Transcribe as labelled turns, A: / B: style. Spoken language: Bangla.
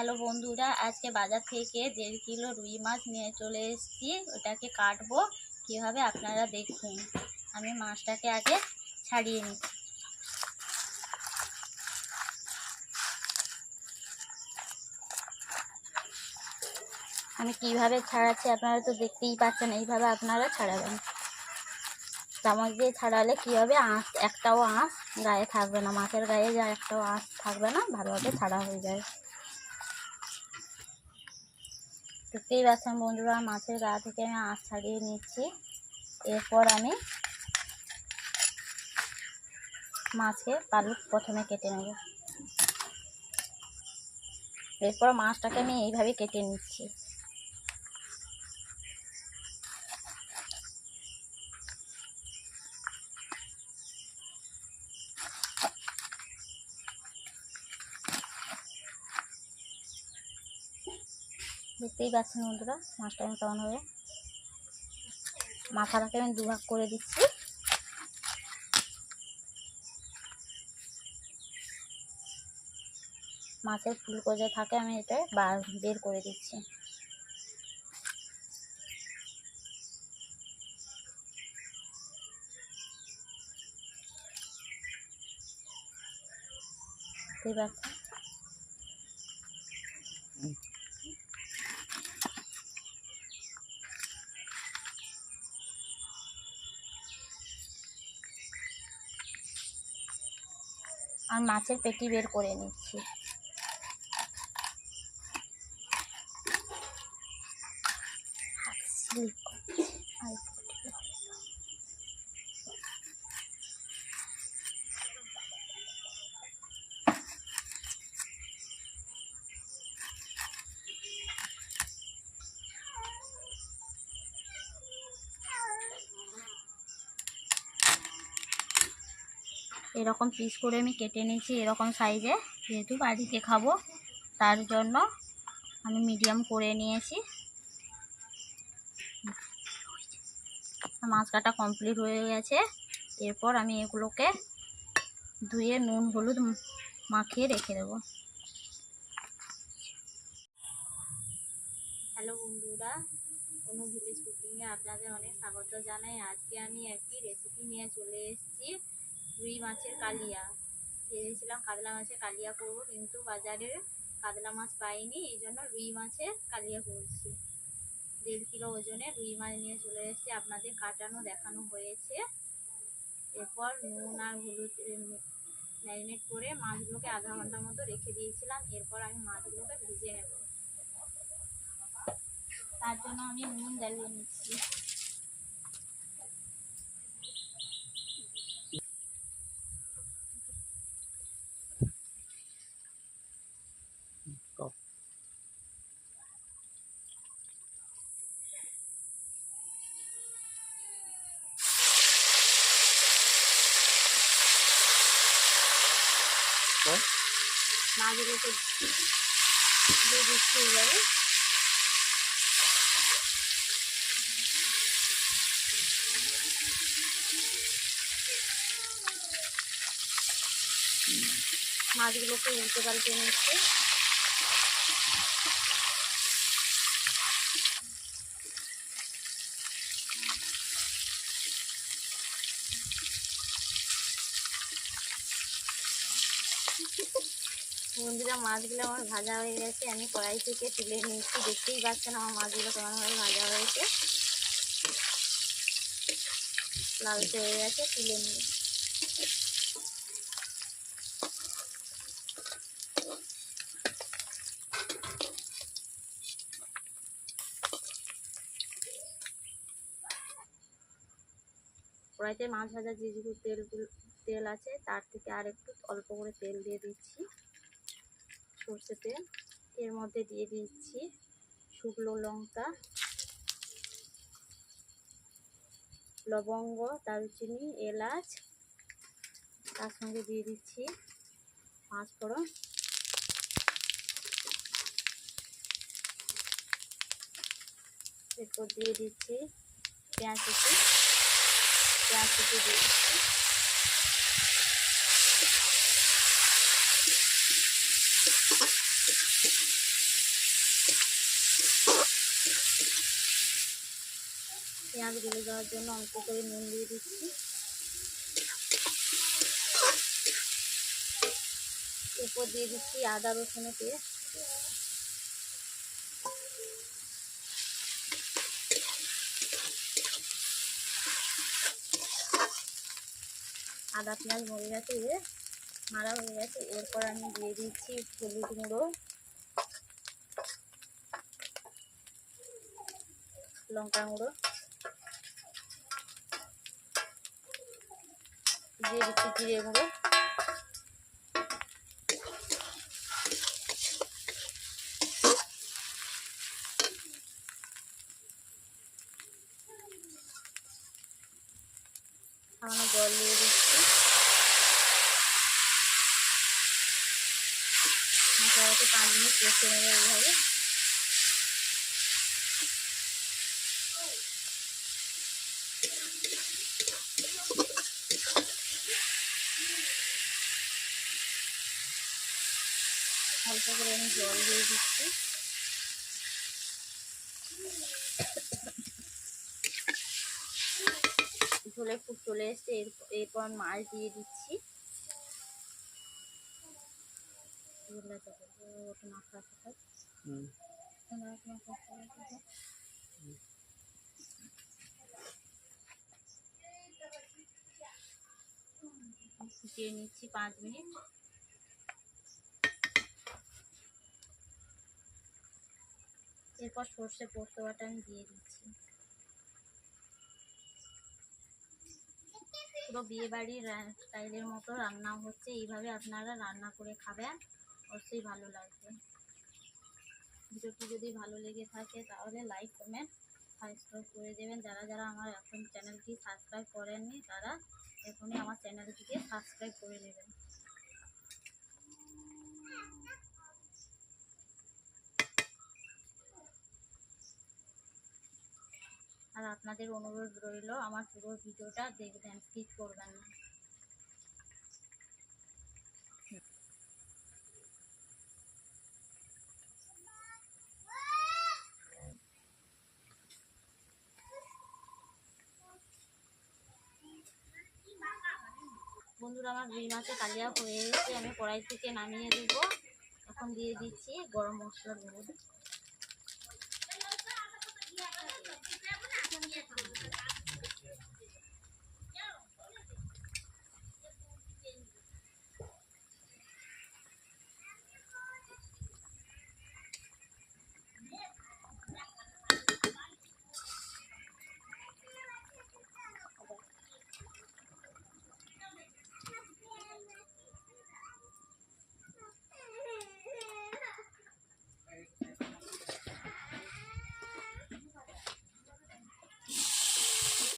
A: হ্যালো বন্ধুরা, আজকে বাজার থেকে 1.5 কিলো রুই মাছ নিয়ে চলে এসেছি। ওটাকে কাটবো কীভাবে আপনারা দেখুন। আমি মাছটাকে আগে ছাড়িয়ে নিচ্ছি। আমি কিভাবে ছাড়াচ্ছি আপনারা তো দেখতেই পাচ্ছেন। এইভাবে আপনারা ছাড়াবেন। চামচ দিয়ে ছাড়ালে কী হবে, একটাও আঁশ গায়ে থাকবে না। মাছের গায়ে যা একটাও আঁশ থাকবে না, ভালোভাবে ছাড়া হয়ে যায়। দেখতেই পাচ্ছেন বন্ধুরা, মাছের গা থেকে আমি আঁশ ছাড়িয়ে নিচ্ছি। এরপর আমি মাছের পালক প্রথমে কেটে নেব। এরপর মাছটাকে আমি এইভাবে কেটে নিচ্ছি। দেখতেই পাচ্ছেন বন্ধুরা, মাছটা আমি কেমন হবে। মাথাটাকে আমি দুভাগ করে দিচ্ছি। মাছের ফুলকো যে থাকে আমি এটা বের করে দিচ্ছি। দেখতেই পাচ্ছেন। আর মাছের পেটি বের করে নিচ্ছি। এরকম পিস করে আমি কেটে নিয়েছি, এরকম সাইজে। যেহেতু বাড়িতে খাবো তার জন্য আমি মিডিয়াম করে নিয়েছি। মাছ কাটা কমপ্লিট হয়ে গেছে। এরপর আমি এগুলোকে ধুয়ে নুন হলুদ মাখিয়ে রেখে দেবো। হ্যালো বন্ধুরা, অনু ভিলেজ কুকিংয়ে আপনাদের অনেক স্বাগত জানাই। আজকে আমি একটি রেসিপি নিয়ে চলে এসেছি, রুই মাছের কালিয়া। ভেবেছিলাম কাতলা মাছের কালিয়া করবো, কিন্তু বাজারে কাতলা মাছ পাইনি, এই জন্য রুই মাছের কালিয়া করছি। 1.5 কিলো ওজনে রুই মাছ নিয়ে চলে এসেছি। আপনাদের কাটানো দেখানো হয়েছে। এরপর নুন আর হলুদ ম্যারিনেট করে মাছগুলোকে আধা ঘন্টার মতো রেখে দিয়েছিলাম। এরপর আমি মাছগুলোকে ভেজে নেব। তার জন্য আমি নুন জ্বালিয়ে নিচ্ছি। মাছগুলোকে দিয়ে দিচ্ছি এইভাবে। মাছগুলোকে উল্টে পাল্টে নিচ্ছি। বন্ধুরা, মাছগুলো আমার ভাজা হয়ে গেছে। আমি কড়াই থেকে তুলে নিচ্ছি। দেখতেই পাচ্ছেন আমার মাছগুলো কেমনভাবে ভাজা হয়েছে, লালচে হয়ে গেছে। তুলে নিই। কড়াইতে মাছ ভাজা যেটুকু তেল আছে তার থেকে আর একটু অল্প করে তেল দিয়ে দিচ্ছি, সর্ষে তেল। এর মধ্যে দিয়ে দিচ্ছি শুকনো লঙ্কা, লবঙ্গ, দারুচিনি, এলাচ। তার সঙ্গে দিয়ে দিচ্ছি পাঁচফোড়ন। এরপর দিয়ে দিচ্ছি পেঁয়াজ কুচি। দিয়ে দিচ্ছি। পেঁয়াজ গলে যাওয়ার জন্য অল্প করে নুন দিয়ে দিচ্ছি। এরপর দিয়ে দিচ্ছি আদা রসুনের পেস্ট। আদা পেঁয়াজ মরে গেছে, মারা হয়ে গেছে। এরপর আমি দিয়ে দিচ্ছি হলুদ গুঁড়ো, লঙ্কা গুঁড়ো, দিয়ে দিচ্ছি জিরে গুঁড়ো, সামান্য জল দিয়ে দিচ্ছি। মশলাটাকে 5 মিনিট কষে নেব এইভাবে। অল্প করে আমি জল দিয়ে দিচ্ছি। ঝোলে খুব চলে এসছে। এরপর মাছ দিয়ে দিচ্ছি। ফুটিয়ে নিচ্ছি 5 মিনিট। এরপর সর্ষে পোস্ত বাটা আমি দিয়ে দিচ্ছি। পুরো বিয়ে বাড়ির স্টাইলের মতো রান্না হচ্ছে। এইভাবে আপনারা রান্না করে খাবেন, অবশ্যই ভালো লাগবে। ভিডিওটি যদি ভালো লেগে থাকে তাহলে লাইক কমেন্ট সাবস্ক্রাইব করে দেবেন। যারা যারা আমার এখন চ্যানেলটি সাবস্ক্রাইব করেননি তারা এখনই আমার চ্যানেলটিকে সাবস্ক্রাইব করে নেবেন। আর আপনাদের অনুরোধ রইল আমার পুরো ভিডিওটা দেখবেন, স্কিপ করবেন না। বন্ধুরা, আমার রুই মাছের কালিয়া হয়ে গেছে। আমি কড়াই থেকে নামিয়ে দেব। এখন দিয়ে দিচ্ছি গরম মশলার গুঁড়ো।